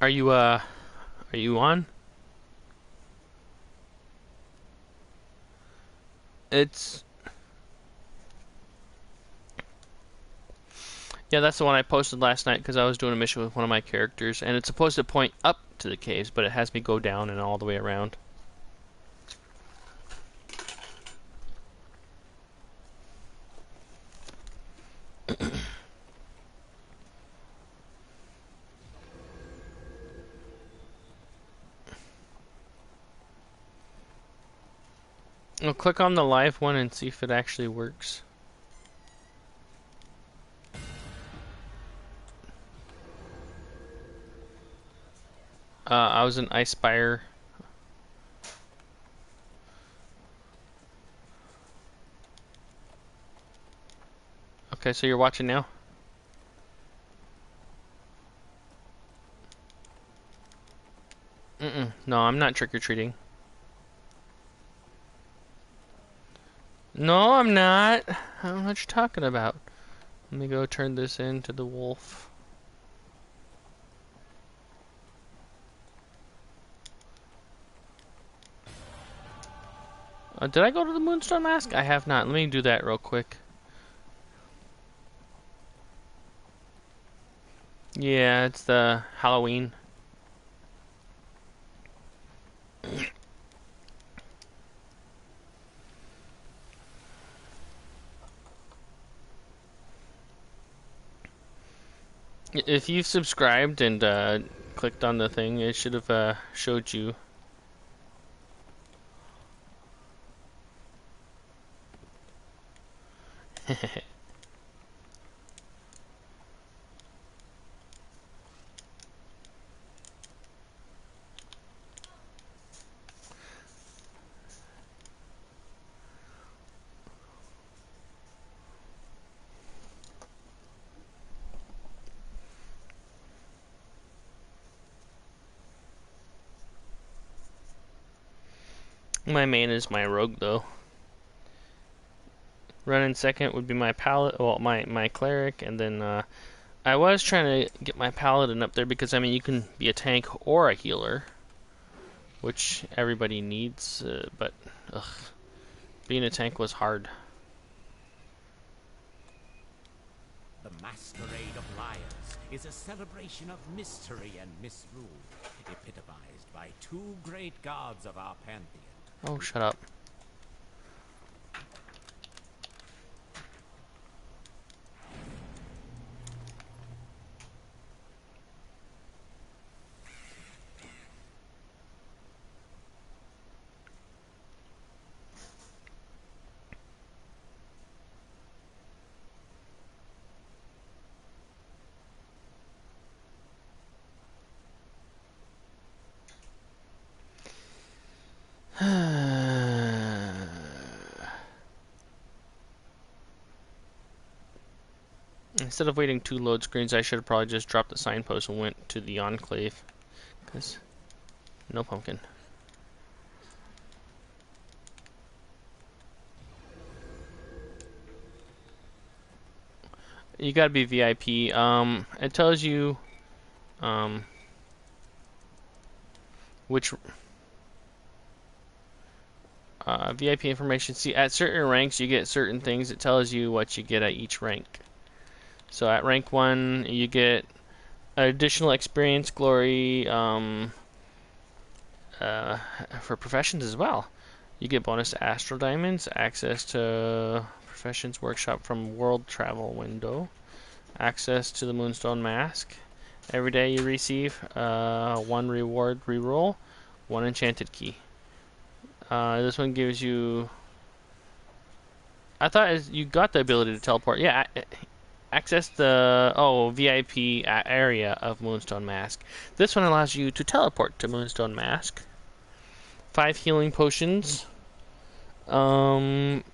Are you on? It's Yeah, that's the one I posted last night because I was doing a mission with one of my characters, and it's supposed to point up to the caves, but it has me go down and all the way around. I'll click on the live one and see if it actually works. I was in Ice Spire. Okay, so you're watching now? No, I'm not trick-or-treating. No, I'm not. I don't know what you're talking about. Let me go turn this into the wolf. Did I go to the Moonstone Mask? I have not. Let me do that real quick. Yeah, it's the Halloween. If you've subscribed and clicked on the thing, it should have showed you. My main is my rogue, though. Running second would be my paladin, well, my cleric, and then I was trying to get my paladin up there because, I mean, you can be a tank or a healer, which everybody needs, but ugh, being a tank was hard. The Masquerade of Liars is a celebration of mystery and misrule, epitomized by two great gods of our pantheon. Oh, shut up. Instead of waiting 2 load screens, I should have probably just dropped the signpost and went to the Enclave. Because, no pumpkin. You gotta be VIP. It tells you, which, VIP information. See, at certain ranks, you get certain things. It tells you what you get at each rank. So at rank 1, you get additional experience, glory, for professions as well. You get bonus to Astral Diamonds, access to Professions Workshop from World Travel window, access to the Moonstone Mask. Every day you receive 1 reward reroll, 1 enchanted key. This one gives you... I thought you got the ability to teleport. Yeah, access the VIP area of Moonstone Mask. This one allows you to teleport to Moonstone Mask. 5 healing potions. The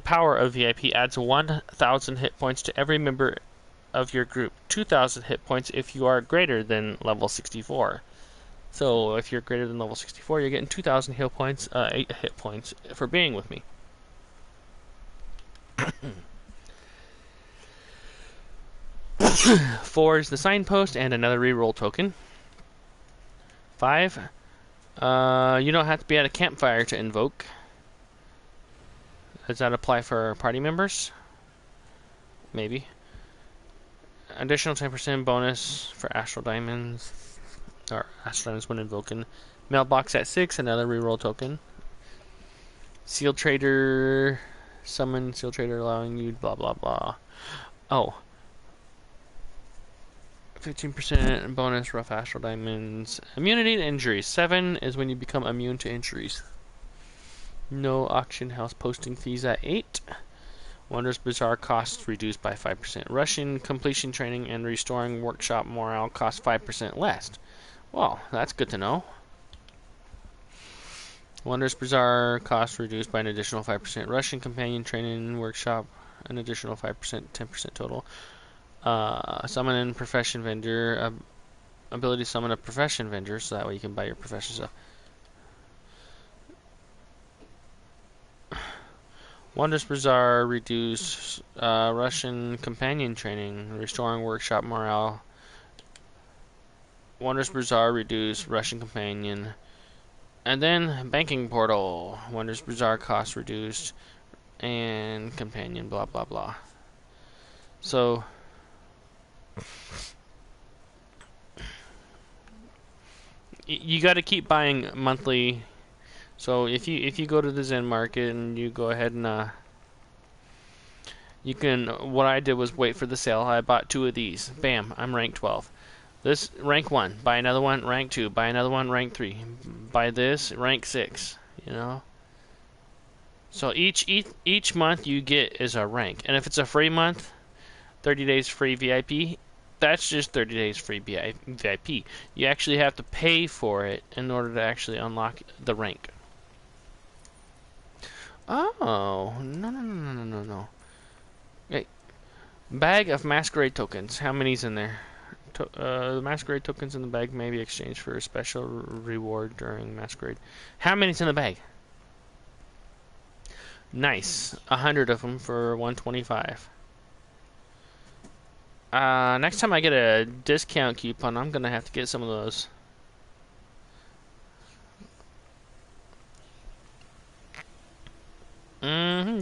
power of VIP adds 1,000 hit points to every member of your group. 2,000 hit points if you are greater than level 64. So if you're greater than level 64, you're getting 2,000 hit points for being with me. 4 is the signpost and another reroll token. 5, you don't have to be at a campfire to invoke. Does that apply for party members? Maybe. Additional 10% bonus for Astral Diamonds. Or Astral Diamonds when invoking. Mailbox at 6, another reroll token. Seal Trader. Summon Seal Trader allowing you blah blah blah. Oh. 15% bonus rough Astral Diamonds. Immunity to injuries. 7 is when you become immune to injuries. No auction house posting fees at 8. Wondrous Bazaar costs reduced by 5%. Russian completion training and restoring workshop morale costs 5% less. Well, that's good to know. Wondrous Bazaar costs reduced by an additional 5%. Russian companion training workshop, an additional 5%, 10% total. Summon and profession vendor. Ability to summon a profession vendor, so that way you can buy your profession stuff. Wondrous Bazaar reduce Russian companion training, restoring workshop morale. Wondrous Bazaar reduce Russian companion. And then banking portal. Wondrous Bazaar cost reduced. And companion, blah blah blah. So you got to keep buying monthly. So if you go to the Zen market and you go ahead and you can, what I did was wait for the sale. I bought 2 of these. Bam, I'm rank 12. This rank 1, buy another one, rank 2, buy another one, rank 3. Buy this, rank 6, you know. So each month you get is a rank. And if it's a free month, 30 days free VIP, that's just 30 days free VIP. You actually have to pay for it in order to actually unlock the rank. Oh, no. Okay. Bag of Masquerade tokens. How many's in there? The Masquerade tokens in the bag may be exchanged for a special reward during Masquerade. How many's in the bag? Nice. 100 of them for 125. Next time I get a discount coupon, I'm gonna have to get some of those.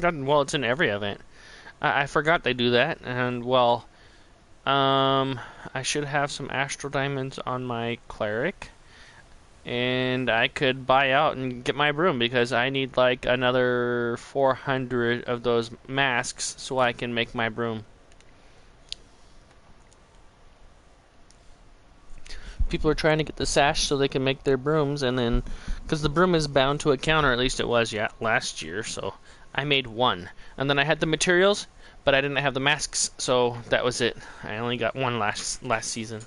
Well, it's in every event. I forgot they do that, and well, I should have some Astral Diamonds on my Cleric, and I could buy out and get my broom because I need like another 400 of those masks so I can make my broom. People are trying to get the sash so they can make their brooms, and then because the broom is bound to a counter, at least it was last year, so I made 1, and then I had the materials, but I didn't have the masks, so that was it. I only got 1 last season.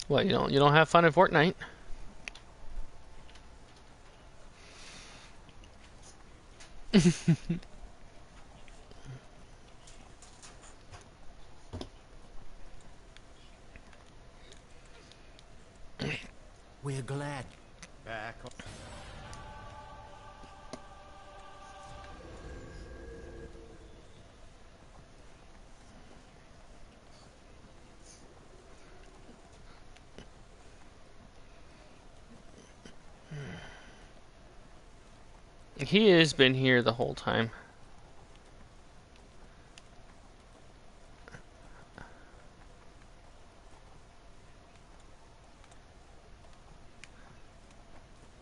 Well, you don't have fun in Fortnite. We're glad back. He has been here the whole time.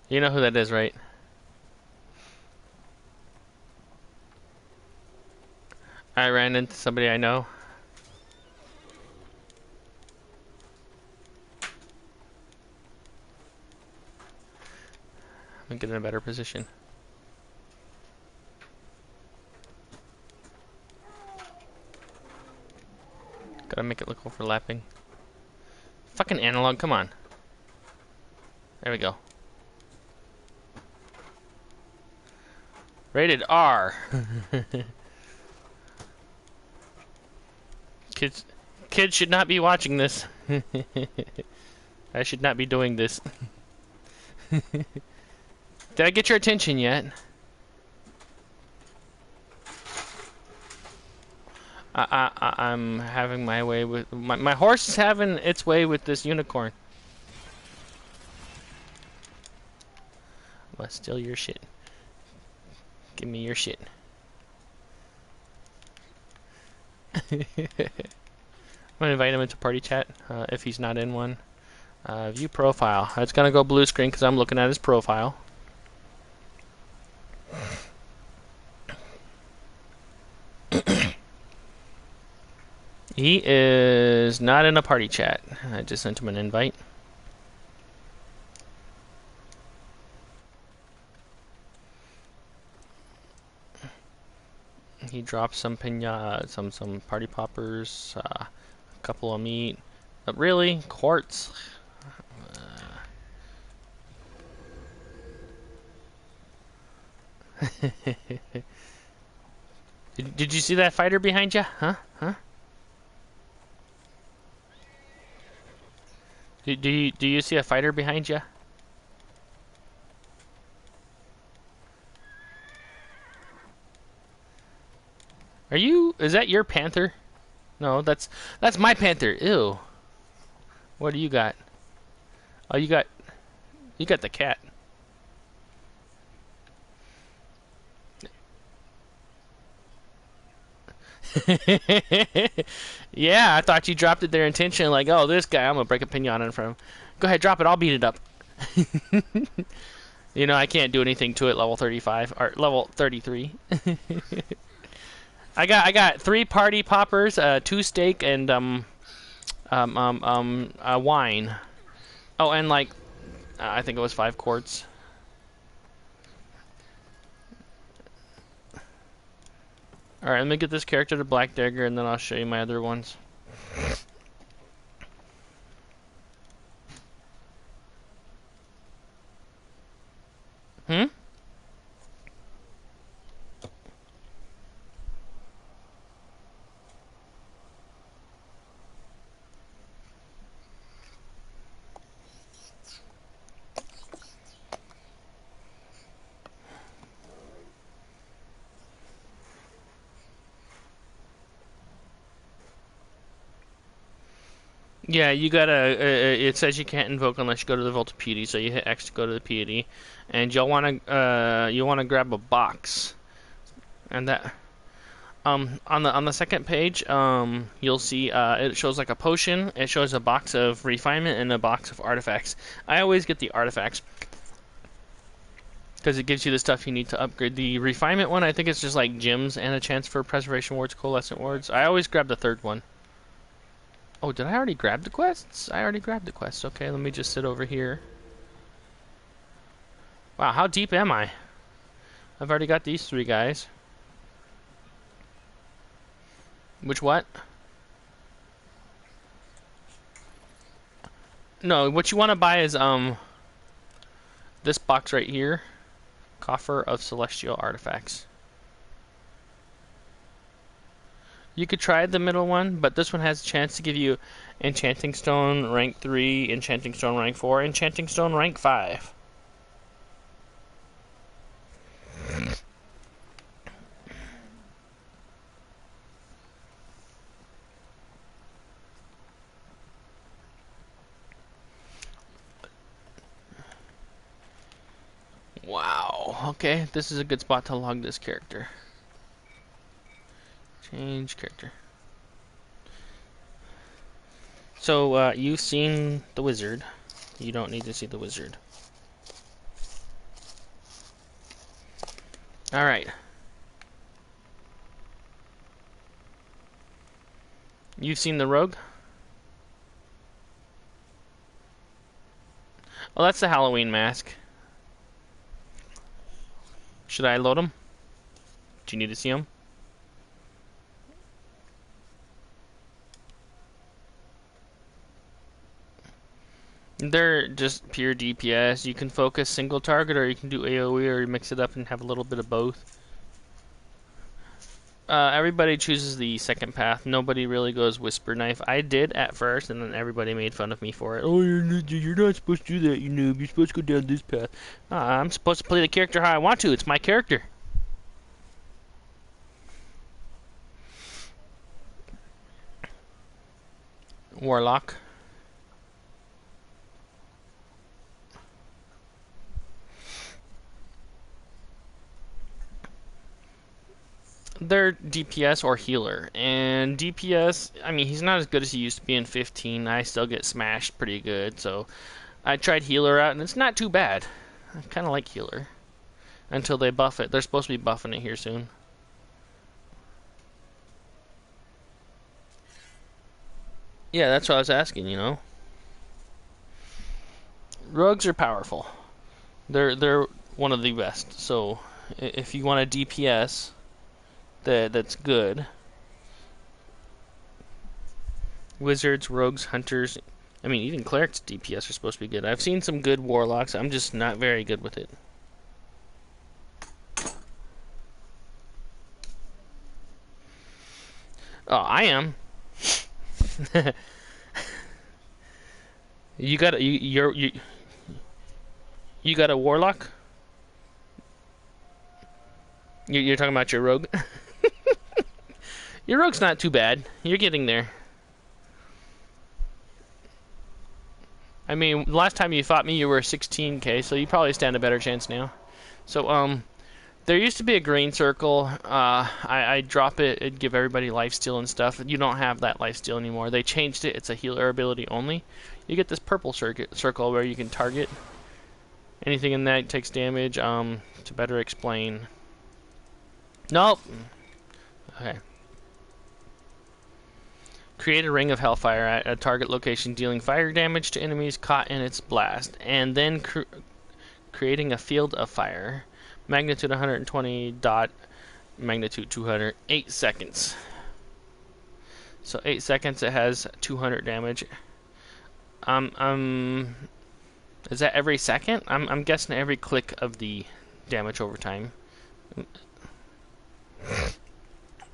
You know who that is, right? I ran into somebody I know. I'm gonna get in a better position. Gotta make it look overlapping. Fucking analog, come on. There we go. Rated R. Kids, kids should not be watching this. I should not be doing this. Did I get your attention yet? I'm having my way with my horse is having its way with this unicorn. I'm gonna steal your shit. Give me your shit. I'm gonna invite him into party chat if he's not in one. View profile. It's gonna go blue screen because I'm looking at his profile. He is not in a party chat. I just sent him an invite. He dropped some some party poppers, a couple of meat. But really, quartz. Did you see that fighter behind you? Huh? Huh? Do you see a fighter behind you? Are you? Is that your panther? No, that's my panther. Ew. What do you got? Oh, you got the cat. Yeah, I thought you dropped it there intentionally, like, oh, this guy, I'm gonna break a pinata in front of him. Go ahead, drop it. I'll beat it up. You know, I can't do anything to it. Level 35 or level 33. I got 3 party poppers, 2 steak, and wine. Oh, and like, I think it was 5 quarts. Alright, let me get this character to Black Dagger, and then I'll show you my other ones. Hmm? Yeah, you gotta. It says you can't invoke unless you go to the Vault of Piety. So you hit X to go to the Piety, and you wanna grab a box, and that on the second page you'll see it shows like a potion. It shows a box of refinement and a box of artifacts. I always get the artifacts because it gives you the stuff you need to upgrade. The refinement one, I think it's just like gems and a chance for preservation wards, coalescent wards. I always grab the third one. Oh, did I already grab the quests? I already grabbed the quests. Okay, let me just sit over here. Wow, how deep am I? I've already got these 3 guys. Which what? No, what you want to buy is this box right here. Coffer of Celestial Artifacts. You could try the middle one, but this one has a chance to give you Enchanting Stone rank 3, Enchanting Stone rank 4, Enchanting Stone rank 5. Wow. Okay, this is a good spot to log this character. Change character. So, you've seen the wizard. You don't need to see the wizard. Alright. You've seen the rogue? Oh, that's the Halloween mask. Should I load him? Do you need to see him? They're just pure DPS. You can focus single target, or you can do AoE, or you mix it up and have a little bit of both. Everybody chooses the second path. Nobody really goes whisper knife. I did at first, and then everybody made fun of me for it. Oh, you're not supposed to do that, you noob. You're supposed to go down this path. I'm supposed to play the character how I want to. It's my character. Warlock. They're DPS or healer. And DPS, I mean, he's not as good as he used to be in 15. I still get smashed pretty good, so I tried healer out, and it's not too bad. I kind of like healer. Until they buff it. They're supposed to be buffing it here soon. Yeah, that's what I was asking, you know. Rogues are powerful. They're one of the best. So if you want a DPS that's good, wizards, rogues, hunters, I mean even clerics DPS are supposed to be good. I've seen some good warlocks. I'm just not very good with it. Oh, I am. You got you got a warlock? You're talking about your rogue? Your rogue's not too bad. You're getting there. I mean, last time you fought me, you were 16k, so you probably stand a better chance now. So, there used to be a green circle. I drop it, it'd give everybody lifesteal and stuff. You don't have that lifesteal anymore. They changed it. It's a healer ability only. You get this purple circle where you can target anything in that takes damage. To better explain. Nope. Okay. Create a ring of hellfire at a target location, dealing fire damage to enemies caught in its blast, and then creating a field of fire. Magnitude 120 dot, magnitude 200. 8 seconds. So 8 seconds, it has 200 damage. Is that every second? I'm guessing every click of the damage over time.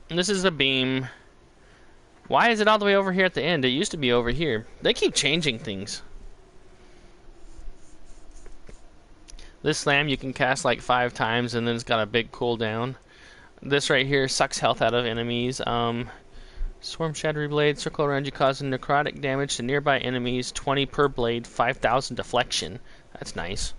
This is a beam. Why is it all the way over here at the end? It used to be over here. They keep changing things. This slam you can cast like 5 times, and then it's got a big cooldown. This right here sucks health out of enemies. Swarm Shattery Blade, circle around you, causing necrotic damage to nearby enemies. 20 per blade, 5,000 deflection. That's nice.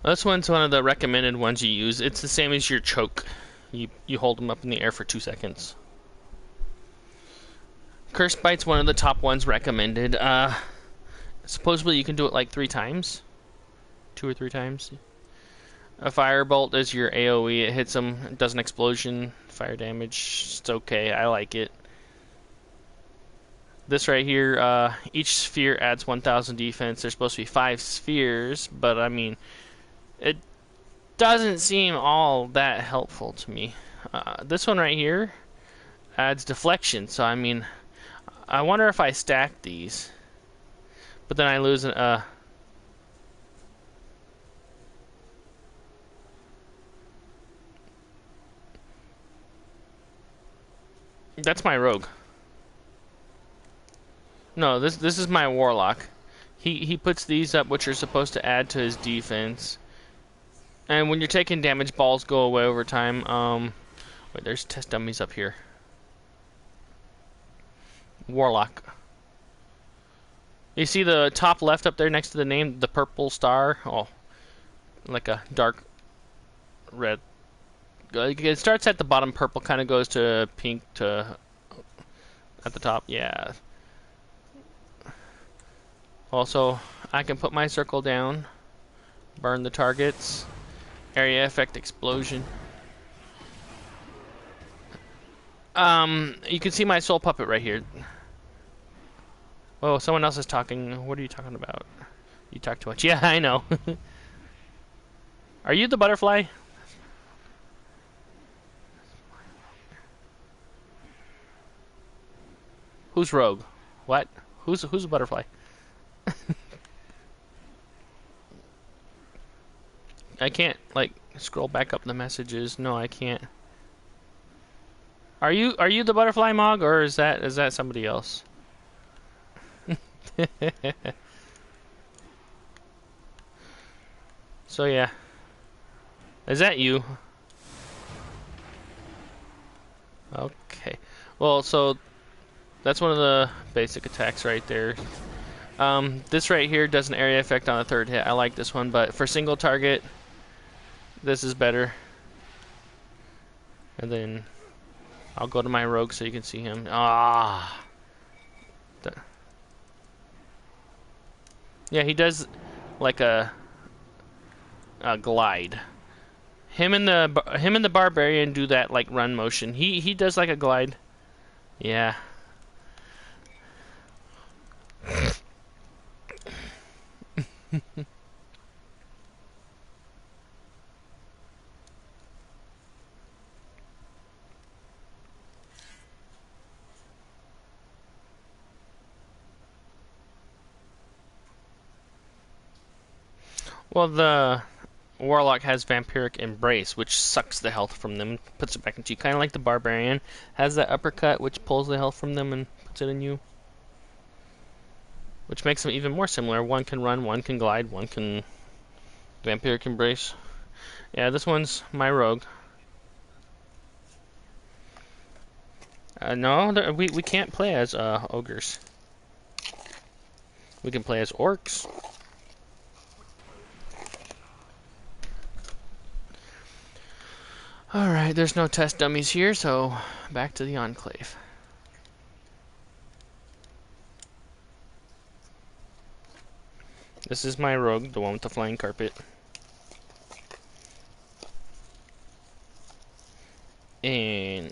This one's one of the recommended ones you use. It's the same as your choke. You hold them up in the air for 2 seconds. Curse Bite's one of the top ones recommended. Supposedly you can do it like 3 times. 2 or 3 times. A Firebolt is your AoE. It hits them, it does an explosion, fire damage. It's okay, I like it. This right here, each sphere adds 1,000 defense. There's supposed to be 5 spheres, but I mean, it doesn't seem all that helpful to me. This one right here adds deflection, so I mean, I wonder if I stack these, but then I lose an that's my rogue. No, this is my warlock. He puts these up, which are supposed to add to his defense. And when you're taking damage, balls go away over time. Wait, there's test dummies up here. Warlock. You see the top left up there next to the name, the purple star? Oh, like a dark red. It starts at the bottom purple, kind of goes to pink to at the top. Yeah. Also, I can put my circle down, burn the targets, area effect explosion. You can see my soul puppet right here. Oh, someone else is talking. What are you talking about? You talk too much. Yeah, I know. Are you the butterfly? Who's rogue? What? Who's a butterfly? I can't like scroll back up the messages. No, I can't. Are you the butterfly mog, or is that somebody else? So yeah, is that you? Okay. Well, so that's one of the basic attacks right there. This right here does an area effect on a third hit. I like this one, but for single target, this is better. And then I'll go to my rogue so you can see him. Ah. Yeah, he does like a glide. Him and the barbarian do that like run motion. He does like a glide. Yeah. Well, the warlock has vampiric embrace, which sucks the health from them, puts it back into you. Kind of like the barbarian has that uppercut, which pulls the health from them and puts it in you, which makes them even more similar. One can run, one can glide, one can vampiric embrace. Yeah, this one's my rogue. No, we can't play as ogres. We can play as orcs. Alright, there's no test dummies here, so back to the Enclave. This is my rogue, the one with the flying carpet. And...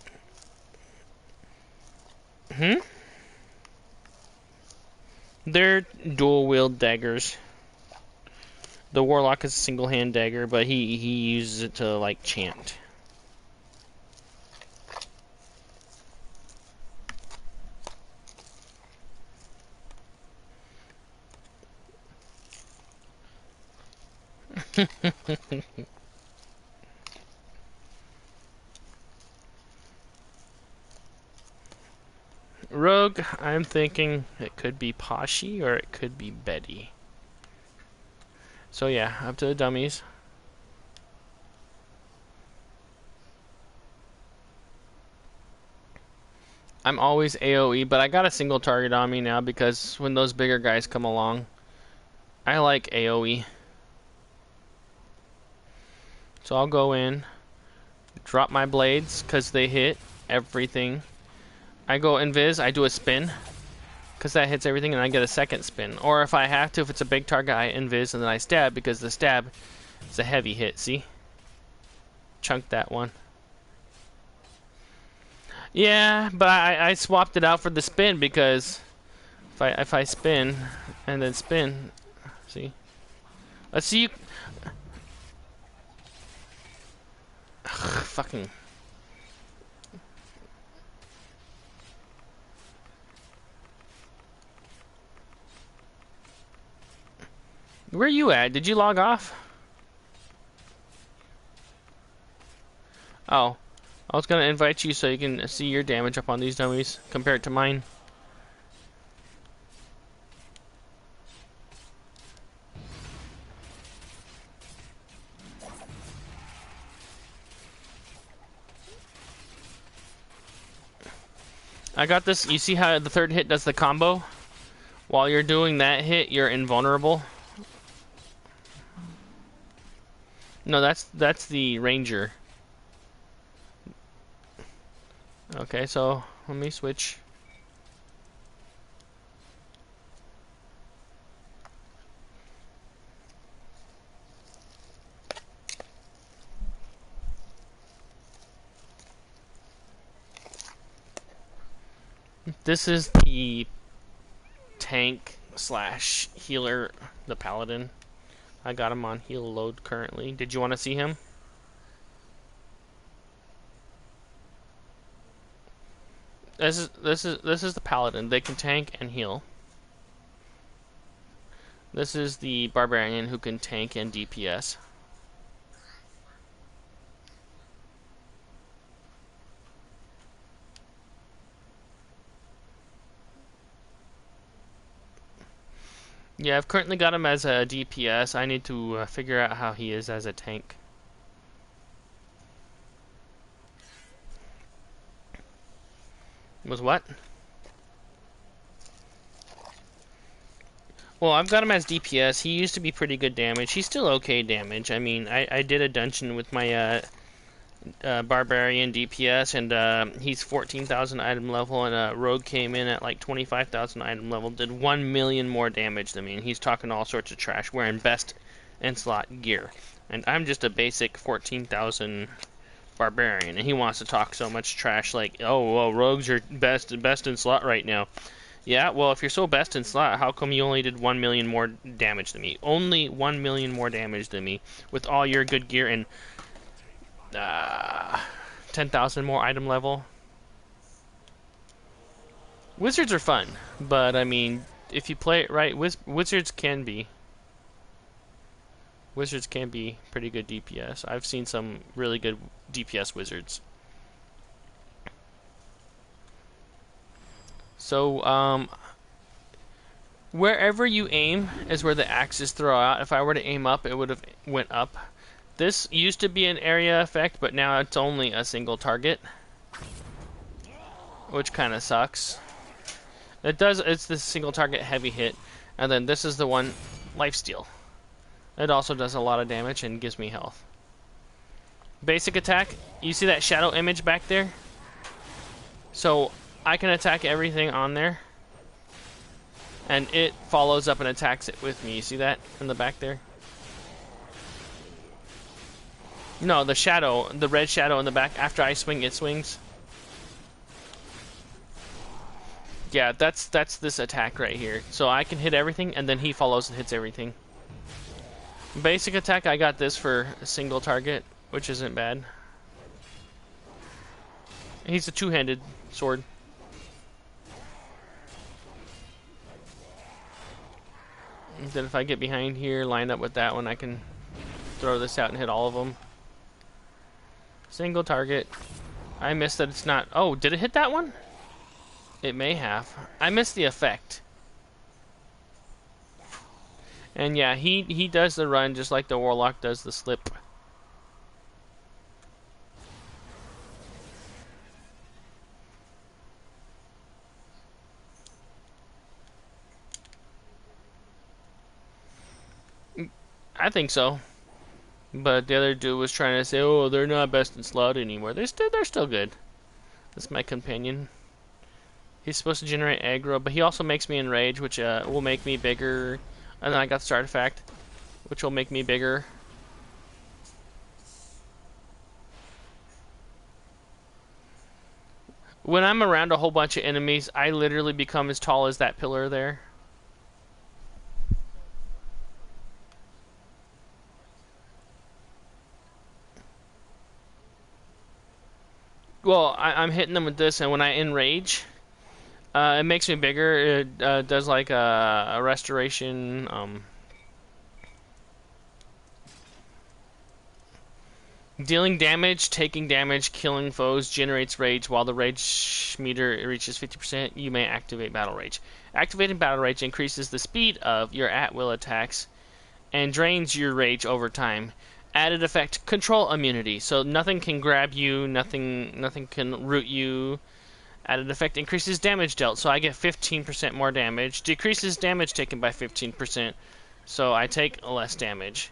They're dual-wield daggers. The warlock is a single-hand dagger, but he uses it to, like, chant. Rogue, I'm thinking it could be Pashi or it could be Betty. So yeah, up to the dummies. I'm always AoE, but I got a single target on me now because when those bigger guys come along, I like AoE. So I'll go in, drop my blades because they hit everything. I go invis, I do a spin because that hits everything, and I get a second spin. Or if I have to, if it's a big target, I invis and then I stab because the stab is a heavy hit. See? Chunked that one. Yeah, but I swapped it out for the spin because if I spin and then spin, see? Let's see you. Ugh, fucking. Where are you at? Did you log off? Oh, I was gonna invite you so you can see your damage up on these dummies compared to mine. I got this. You see how the third hit does the combo? While you're doing that hit, you're invulnerable. No, that's the ranger. Okay, so let me switch. This is the tank slash healer, the paladin. I got him on heal load currently. Did you want to see him? This is the paladin. They can tank and heal. This is the barbarian who can tank and DPS. Yeah, I've currently got him as a DPS. I need to figure out how he is as a tank. Was what? Well, I've got him as DPS. He used to be pretty good damage. He's still okay damage. I mean, I did a dungeon with my Barbarian DPS, and he's 14,000 item level, and Rogue came in at like 25,000 item level, did 1 million more damage than me, and he's talking all sorts of trash, wearing best and slot gear. And I'm just a basic 14,000 Barbarian, and he wants to talk so much trash like, oh, well, Rogue's your best in slot right now. Yeah, well, if you're so best in slot, how come you only did 1 million more damage than me? Only 1 million more damage than me, with all your good gear and 10,000 more item level. Wizards are fun, but I mean, if you play it right, wizards can be pretty good DPS. I've seen some really good DPS wizards. So, wherever you aim is where the axes throw out. If I were to aim up, it would have went up. This used to be an area effect, but now it's only a single target, which kind of sucks. It's the single target heavy hit, and then this is the one, lifesteal. It also does a lot of damage and gives me health. Basic attack, you see that shadow image back there? So I can attack everything on there, and it follows up and attacks it with me. You see that in the back there? No, the shadow, the red shadow in the back. After I swing, it swings. Yeah, that's this attack right here. So I can hit everything, and then he follows and hits everything. Basic attack, I got this for a single target, which isn't bad. He's a two-handed sword. And then if I get behind here, line up with that one, I can throw this out and hit all of them. Single target. I missed that it's not... Oh, did it hit that one? It may have. I missed the effect. And yeah, he does the run just like the Warlock does the slip. I think so. But the other dude was trying to say, oh, they're not best in slot anymore. They're still good. That's my companion. He's supposed to generate aggro, but he also makes me enrage, which will make me bigger. And then I got the artifact, which will make me bigger. When I'm around a whole bunch of enemies, I literally become as tall as that pillar there. Well, I'm hitting them with this, and when I enrage, it makes me bigger. It does like a restoration. Dealing damage, taking damage, killing foes generates rage. While the rage meter reaches 50%, you may activate Battle Rage. Activating Battle Rage increases the speed of your at-will attacks and drains your rage over time. Added effect, control immunity. So nothing can grab you, nothing can root you. Added effect increases damage dealt, so I get 15% more damage. Decreases damage taken by 15%, so I take less damage.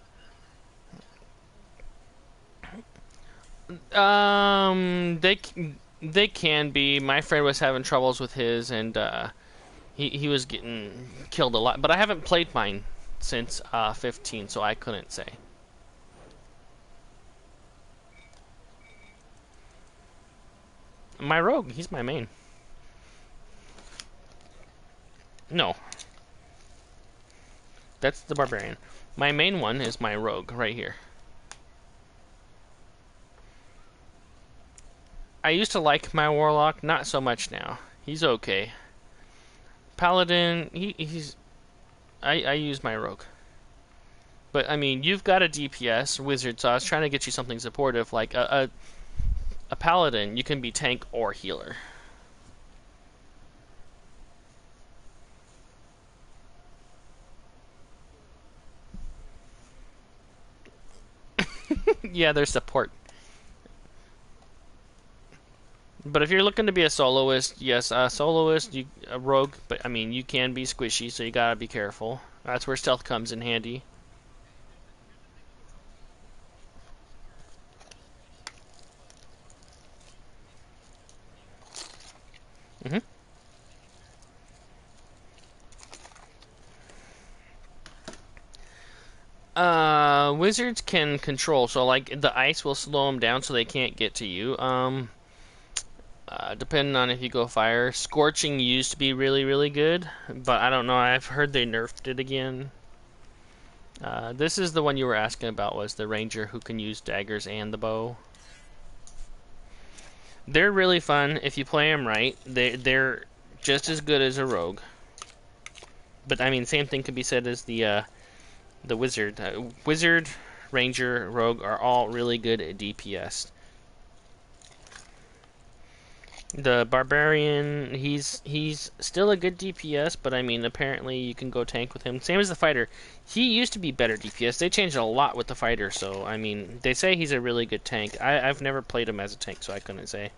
They can be. My friend was having troubles with his, and he was getting killed a lot. But I haven't played mine since 15, so I couldn't say. My rogue, he's my main. No. That's the barbarian. My main one is my rogue, right here. I used to like my warlock, not so much now. He's okay. Paladin, he's... I use my rogue. But, I mean, you've got a DPS wizard, so I was trying to get you something supportive, like a paladin. You can be tank or healer. Yeah, there's support. But if you're looking to be a soloist, yes, a soloist, a rogue, but I mean, you can be squishy, so you gotta be careful. That's where stealth comes in handy. hmm Wizards can control, so like the ice will slow them down so they can't get to you. Depending on if you go fire. Scorching used to be really, really good, but I don't know. I've heard they nerfed it again. This is the one you were asking about, was the ranger who can use daggers and the bow. They're really fun if you play them right. They're just as good as a rogue. But I mean, same thing could be said as the wizard. Wizard, ranger, rogue are all really good at DPS. The barbarian, he's still a good DPS, but I mean, apparently you can go tank with him. Same as the fighter. He used to be better DPS. They changed a lot with the fighter, so I mean, they say he's a really good tank. I've never played him as a tank, so I couldn't say.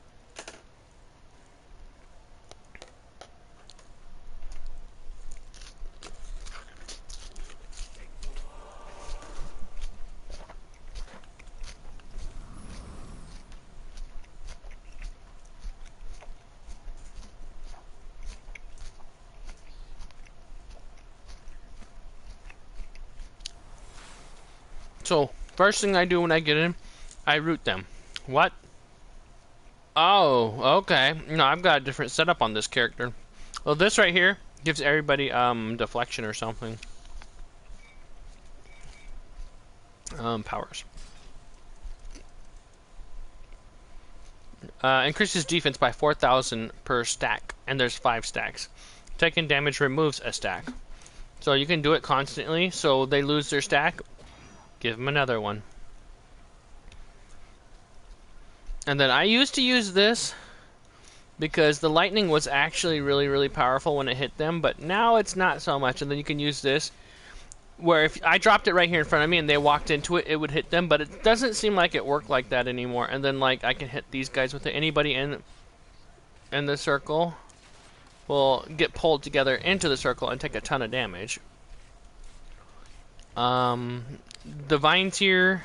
So, first thing I do when I get in, I root them. What? Oh, okay. No, I've got a different setup on this character. Well, this right here gives everybody deflection or something. Powers. Increases defense by 4,000 per stack, and there's 5 stacks. Taking damage removes a stack. So you can do it constantly, so they lose their stack, give them another one. And then I used to use this because the lightning was actually really, really powerful when it hit them, but now it's not so much. And then you can use this, where if I dropped it right here in front of me and they walked into it, it would hit them, but it doesn't seem like it worked like that anymore. And then like I can hit these guys with it. Anybody in the circle will get pulled together into the circle and take a ton of damage. The vines here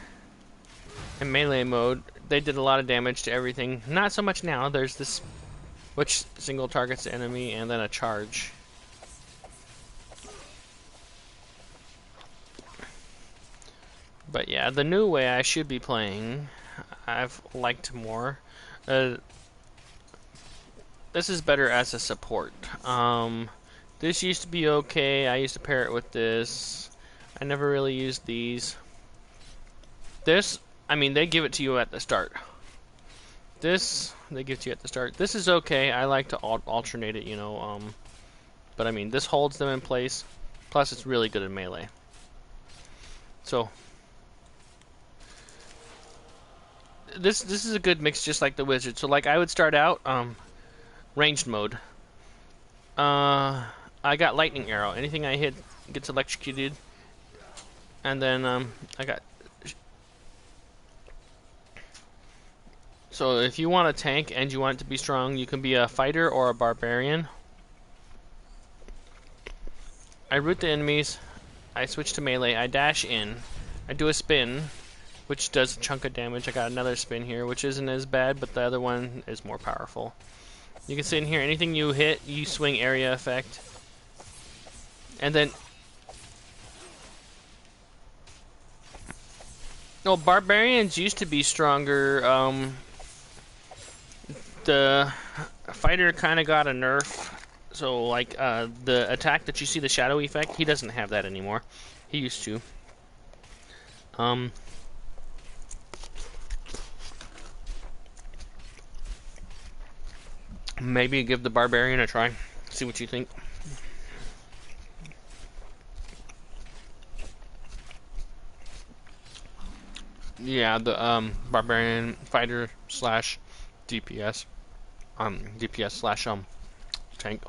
in melee mode, they did a lot of damage to everything. Not so much now. There's this, which single targets the enemy, and then a charge. But yeah, the new way I should be playing, I've liked more. This is better as a support. This used to be okay. I used to pair it with this. I never really used these. This, I mean, they give it to you at the start. This, they give it to you at the start. This is okay. I like to alternate it, you know. But I mean, this holds them in place. Plus, it's really good in melee. So, this is a good mix, just like the wizard. So, like, I would start out ranged mode. I got lightning arrow. Anything I hit gets electrocuted. And then I got. So if you want a tank and you want it to be strong, you can be a fighter or a barbarian. I root the enemies. I switch to melee. I dash in. I do a spin, which does a chunk of damage. I got another spin here, which isn't as bad, but the other one is more powerful. You can see in here, anything you hit, you swing area effect. And then... No, barbarians used to be stronger. The fighter kind of got a nerf. So, like, the attack that you see, the shadow effect, he doesn't have that anymore. He used to. Maybe give the barbarian a try. See what you think. Yeah, the barbarian fighter slash DPS. DPS slash tank.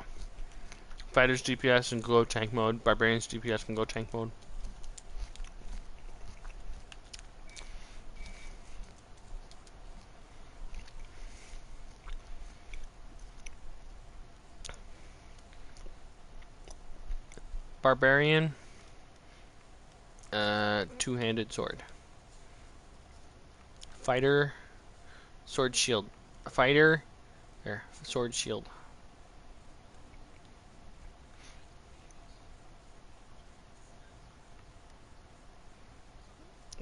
Fighters DPS and go tank mode. Barbarians DPS can go tank mode. Barbarian, two-handed sword. Fighter, sword, shield. Fighter, there, sword, shield.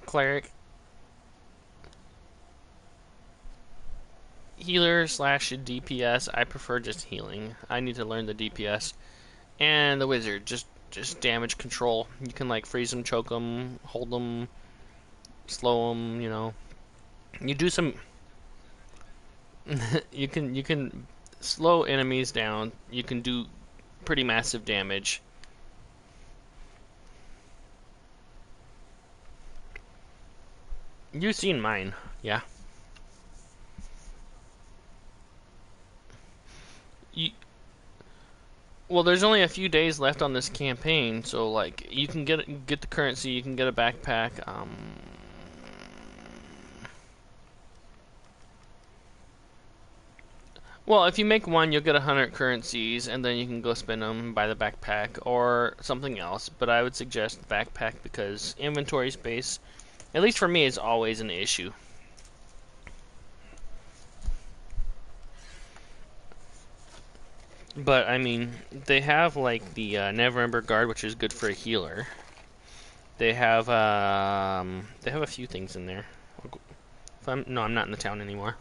Cleric, healer slash DPS. I prefer just healing. I need to learn the DPS. And the wizard, just damage control. You can like freeze them, choke them, hold them, slow them. You know, you do some. you can slow enemies down. You can do pretty massive damage. You've seen mine, yeah. You, well, there's only a few days left on this campaign, so like you can get the currency. You can get a backpack. Well, if you make one, you'll get 100 currencies, and then you can go spend them and buy the backpack or something else. But I would suggest the backpack because inventory space, at least for me, is always an issue. But I mean, they have like the Neverember Guard, which is good for a healer. They have a few things in there. No, I'm not in the town anymore.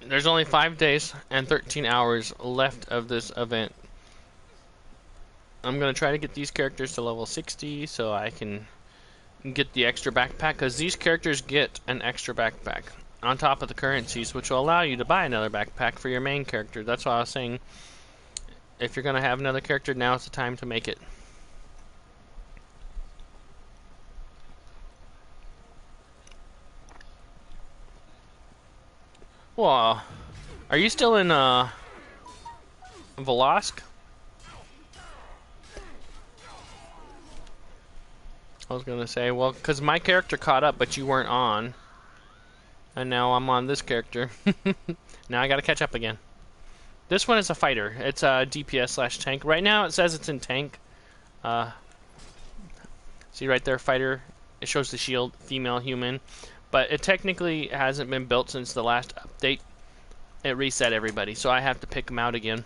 There's only 5 days and 13 hours left of this event. I'm going to try to get these characters to level 60 so I can get the extra backpack, because these characters get an extra backpack on top of the currencies, which will allow you to buy another backpack for your main character. That's why I was saying, if you're going to have another character, now's the time to make it. Well, are you still in Velosk? I was gonna say, well, because my character caught up, but you weren't on. And now I'm on this character. Now I gotta catch up again. This one is a fighter. It's a DPS slash tank. Right now it says it's in tank. See right there, fighter. It shows the shield, female human. But it technically hasn't been built since the last update. It reset everybody, so I have to pick them out again.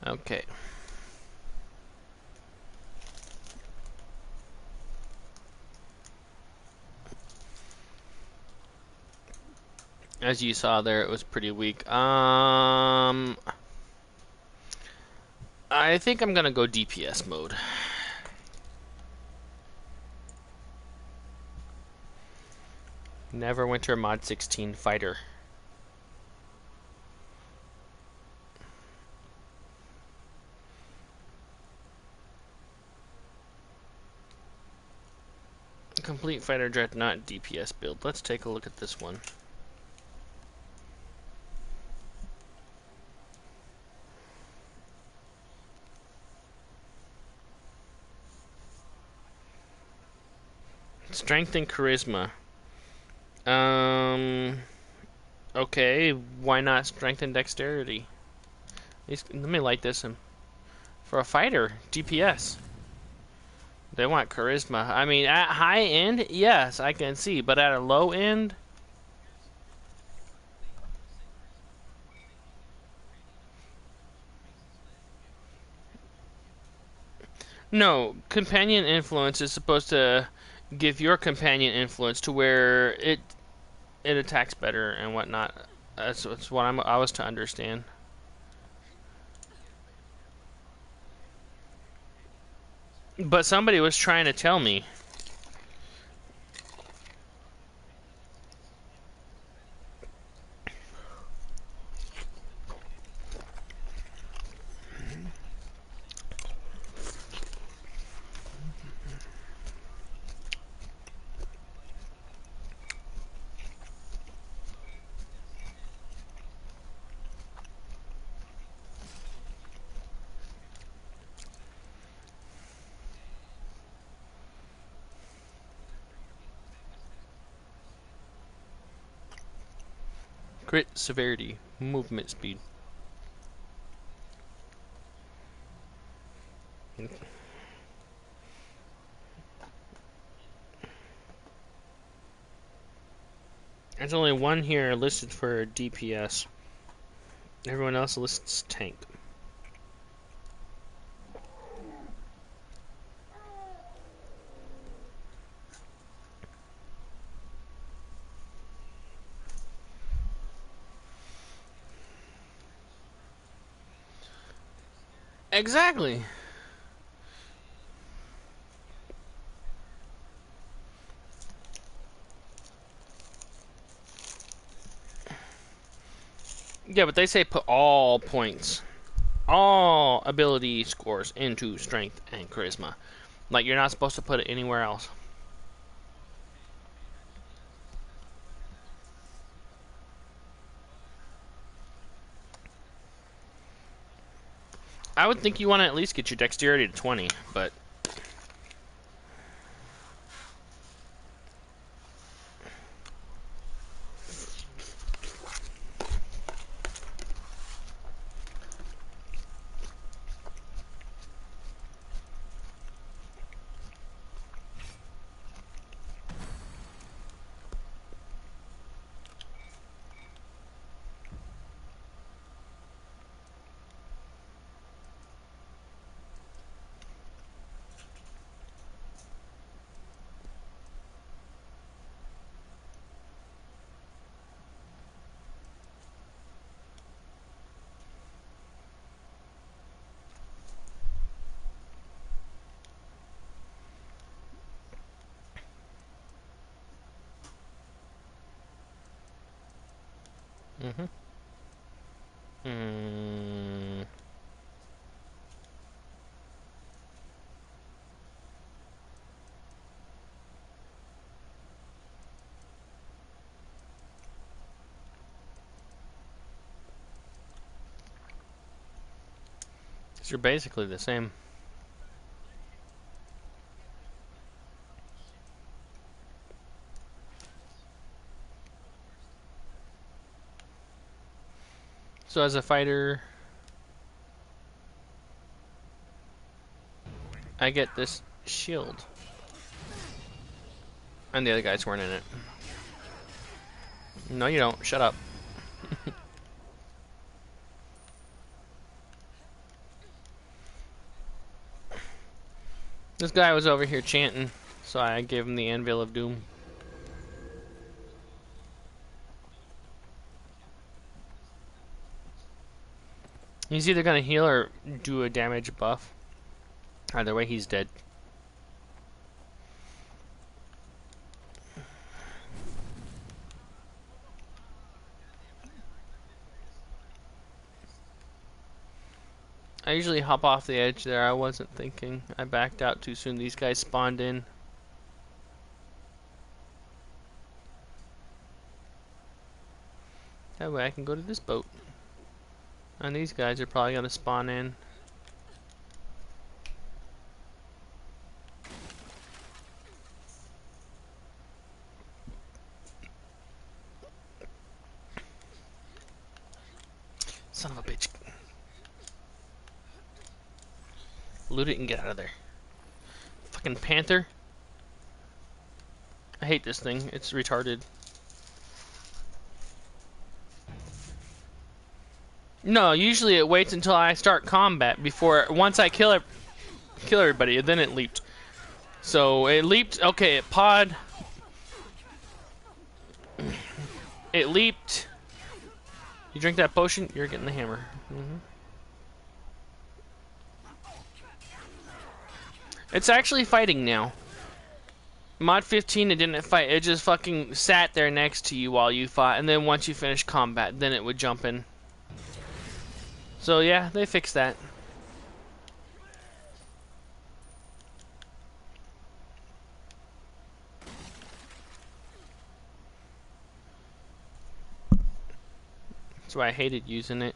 Okay. As you saw there, it was pretty weak. I think I'm gonna go DPS mode. Neverwinter Mod 16 Fighter. Complete Fighter Dreadnought DPS build. Let's take a look at this one. Strength and Charisma. Okay, why not Strength and Dexterity? Let me light this in. For a fighter, DPS. They want charisma. I mean, at high end, yes, I can see, but at a low end, no. Companion influence is supposed to give your companion influence to where it attacks better and whatnot. That's what I was to understand. But somebody was trying to tell me. Crit severity, movement speed. There's only one here listed for DPS. Everyone else lists tank. Exactly. Yeah, but they say put all points, all ability scores into strength and charisma. Like, you're not supposed to put it anywhere else. I would think you want to at least get your dexterity to 20, but mm-hmm. Mm, you're basically the same. So as a fighter, I get this shield, and the other guys weren't in it. No, you don't. Shut up. This guy was over here chanting, so I gave him the Anvil of Doom. He's either gonna heal or do a damage buff. Either way, he's dead. I usually hop off the edge there. I wasn't thinking. I backed out too soon. These guys spawned in. That way I can go to this boat. And these guys are probably gonna spawn in. Son of a bitch. Loot it and get out of there. Fucking panther. I hate this thing. It's retarded. No, usually it waits until I start combat before. Once I kill everybody, and then it leaped. So it leaped. Okay, it pawed. It leaped. You drink that potion, you're getting the hammer. It's actually fighting now. Mod 15, it didn't fight. It just fucking sat there next to you while you fought, and then once you finished combat, then it would jump in. So yeah, they fixed that. That's why I hated using it.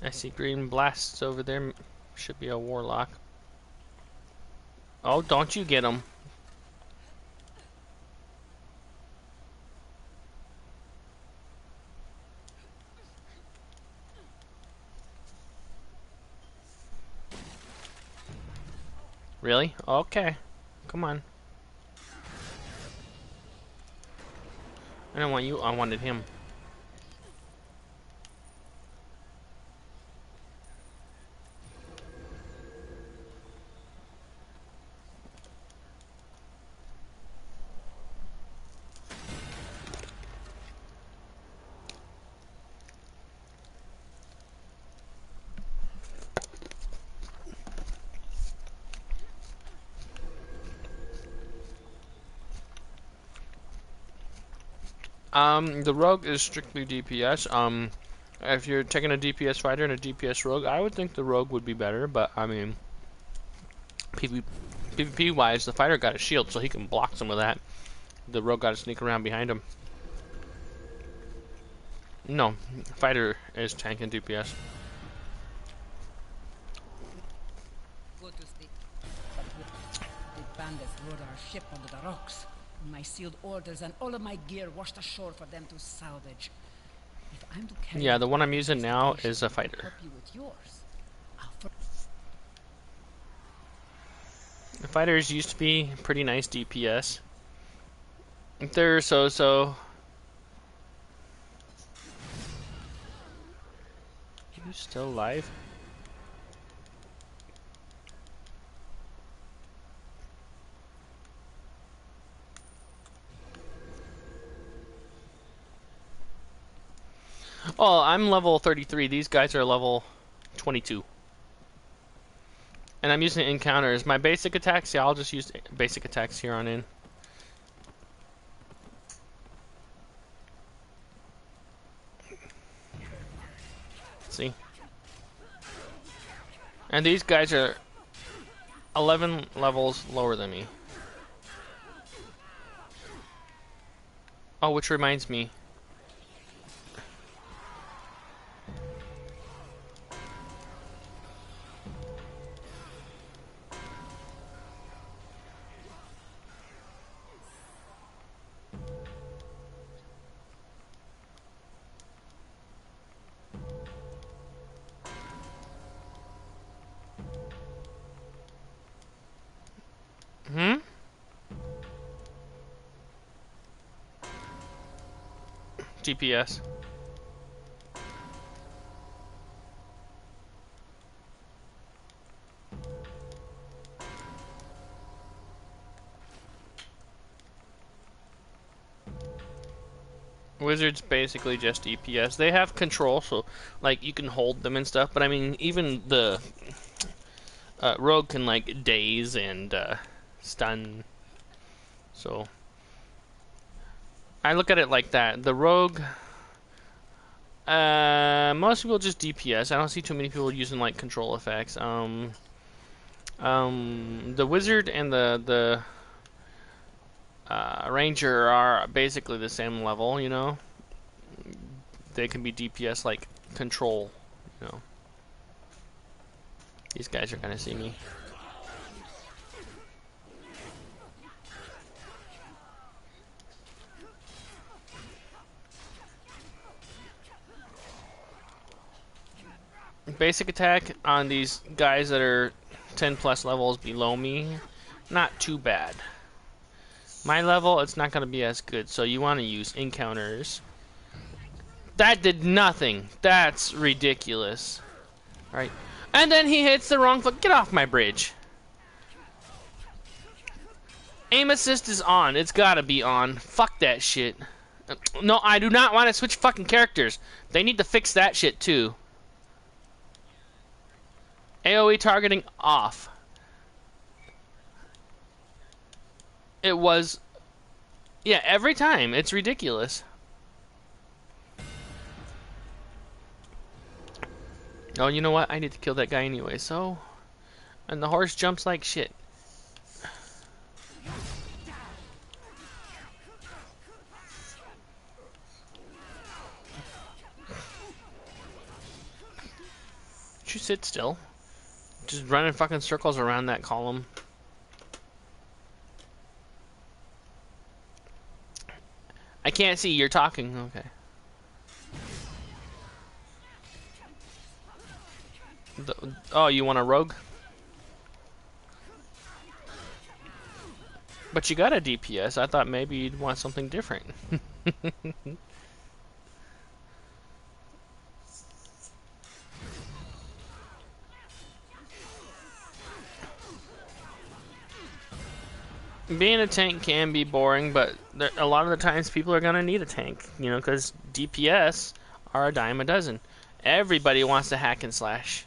I see green blasts over there. Should be a warlock. Oh, don't you get him. Really? Okay. Come on. I don't want you. I wanted him. The rogue is strictly DPS. If you're taking a DPS fighter and a DPS rogue, I would think the rogue would be better, but I mean, PvP wise, the fighter got a shield, so he can block some of that. The rogue got to sneak around behind him. No, fighter is tank and DPS. Good to speak. The bandits rode our ship under the rocks. My sealed orders and all of my gear washed ashore for them to salvage. If I'm to carry Yeah, the one I'm using now is a fighter. The fighters used to be pretty nice DPS. They're so-so. You still alive? Oh, I'm level 33. These guys are level 22. And I'm using encounters. My basic attacks, yeah, I'll just use basic attacks here on in. See? And these guys are 11 levels lower than me. Oh, which reminds me. GPS. Wizards basically just DPS. They have control, so like you can hold them and stuff. But I mean, even the rogue can like daze and stun. So I look at it like that. The rogue, most people just DPS. I don't see too many people using like control effects. The wizard and the ranger are basically the same level. You know, they can be DPS like control. You know, these guys are gonna see me. Basic attack on these guys that are 10 plus levels below me, not too bad. My level, it's not going to be as good, so you want to use encounters. That did nothing. That's ridiculous. Right? And then he hits the wrong foot. Get off my bridge. Aim assist is on. It's got to be on. Fuck that shit. No, I do not want to switch fucking characters. They need to fix that shit too. AoE targeting off. It was... Yeah, every time. It's ridiculous. Oh, you know what? I need to kill that guy anyway, so... And the horse jumps like shit. Should you sit still? Just running fucking circles around that column. I can't see. You're talking. Okay. Oh, you want a rogue? But you got a DPS. I thought maybe you'd want something different. Being a tank can be boring, but a lot of the times people are going to need a tank, you know, because DPS are a dime a dozen. Everybody wants to hack and slash.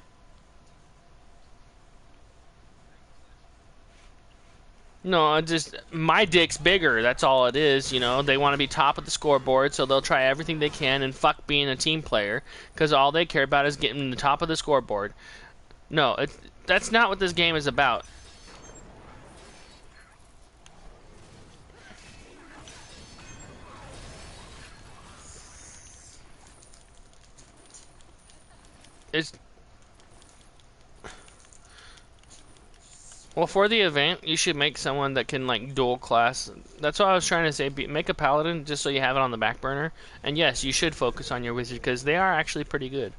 No, just my dick's bigger. That's all it is. You know, they want to be top of the scoreboard, so they'll try everything they can and fuck being a team player because all they care about is getting the top of the scoreboard. No, that's not what this game is about. It's Well, for the event, you should make someone that can, like, dual class. That's what I was trying to say. Make a paladin just so you have it on the back burner. And yes, you should focus on your wizard because they are actually pretty good.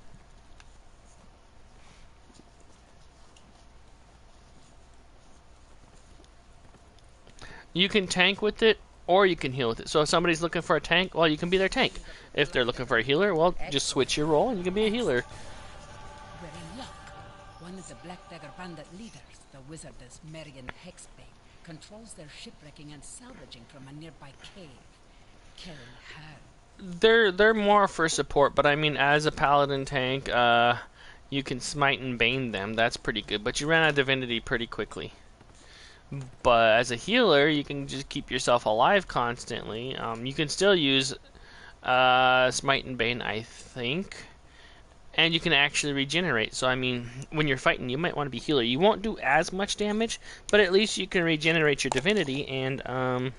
You can tank with it or you can heal with it. So if somebody's looking for a tank, well, you can be their tank. If they're looking for a healer, well, just switch your role and you can be a healer. We're in luck. One of the Black Dagger Bandit leaders, the wizardess Marion Hexbane, controls their shipwrecking and salvaging from a nearby cave. Killing her. They're more for support, but I mean, as a paladin tank, you can smite and bane them. That's pretty good, but you run out of divinity pretty quickly. But as a healer, you can just keep yourself alive constantly. You can still use smite and bane, I think. And you can actually regenerate. So, I mean, when you're fighting, you might want to be healer. You won't do as much damage, but at least you can regenerate your divinity. And,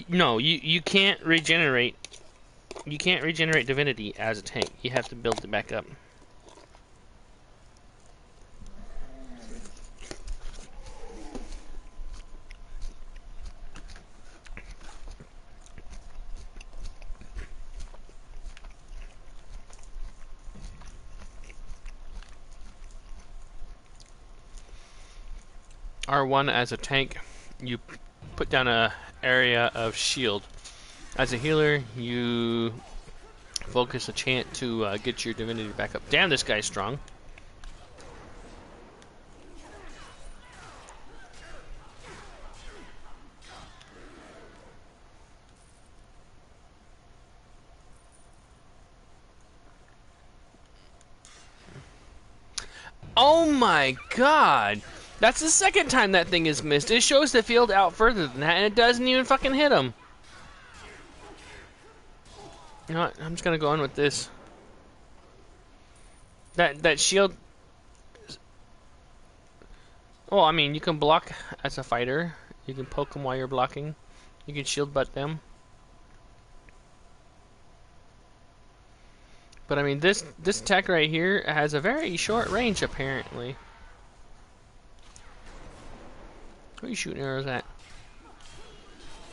no, you can't regenerate. You can't regenerate divinity as a tank. You have to build it back up. R1 as a tank, you put down a area of shield. As a healer, you focus a chant to get your divinity back up. Damn, this guy's strong. Oh my god! That's the second time that thing is missed. It shows the field out further than that, and it doesn't even fucking hit him. You know what? I'm just gonna go on with this. That shield. Well, I mean, you can block as a fighter. You can poke them while you're blocking. You can shield butt them. But I mean, this attack right here has a very short range, apparently. Who are you shooting arrows at?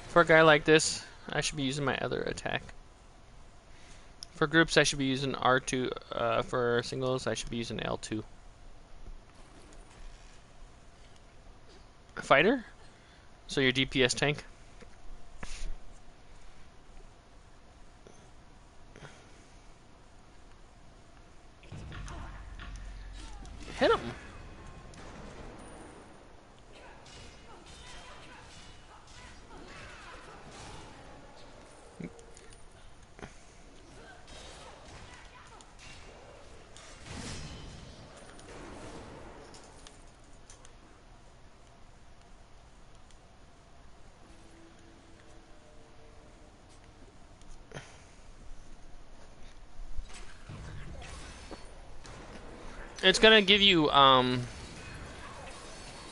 For a guy like this, I should be using my other attack. For groups, I should be using R2. For singles, I should be using L2. Fighter? So your DPS tank? Hit him! It's gonna give you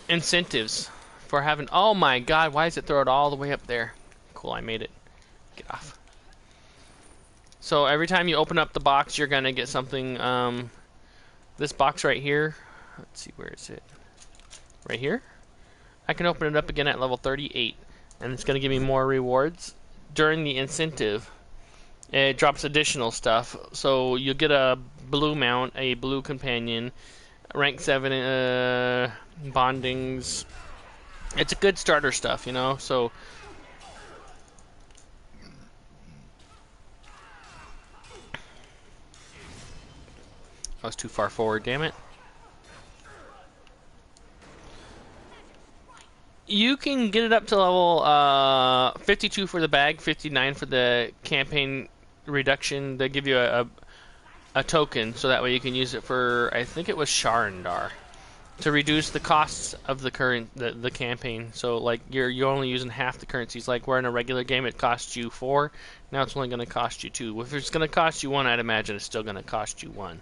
incentives for having. Oh my god! Why does it throw it all the way up there? Cool, I made it. Get off. So every time you open up the box, you're gonna get something. This box right here. Let's see, where is it? Right here. I can open it up again at level 38, and it's gonna give me more rewards during the incentive. It drops additional stuff, so you'll get a blue mount, a blue companion, rank 7 bondings. It's a good starter stuff, you know. So I was too far forward, damn it. You can get it up to level 52 for the bag, 59 for the campaign reduction. They give you a token, so that way you can use it for, I think it was Sharndar, to reduce the costs of the campaign. So like you're only using half the currencies. Like where in a regular game it costs you 4, now it's only going to cost you 2. If it's going to cost you 1, I'd imagine it's still going to cost you 1.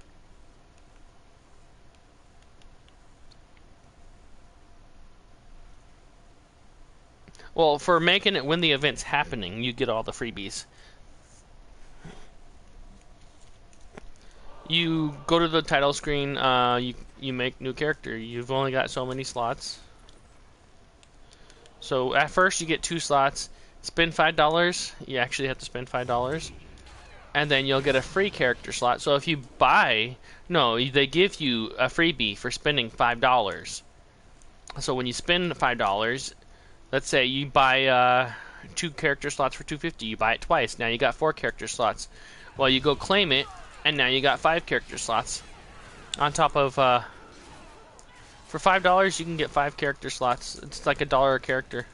Well, for making it when the event's happening, you get all the freebies. You go to the title screen, you make new character. You've only got so many slots. So at first you get 2 slots. Spend $5. You actually have to spend $5. And then you'll get a free character slot. So if you buy... No, they give you a freebie for spending $5. So when you spend $5, let's say you buy 2 character slots for $2.50. You buy it twice. Now you got 4 character slots. Well, you go claim it, and now you got 5 character slots. On top of... for $5, you can get 5 character slots. It's like $1 a character.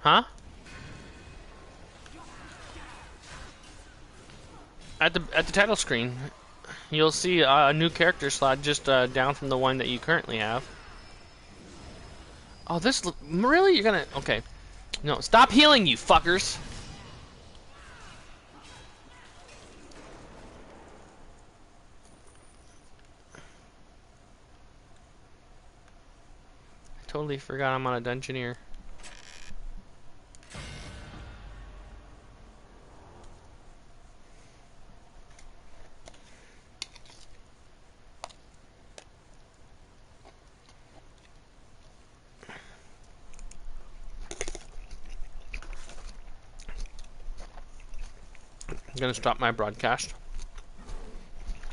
Huh? At the title screen, you'll see a new character slot just down from the one that you currently have. Oh, this really? You're gonna... Okay. No, stop healing, you fuckers! I totally forgot I'm on a dungeoneer. I'm gonna stop my broadcast,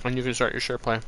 and you can start your share play.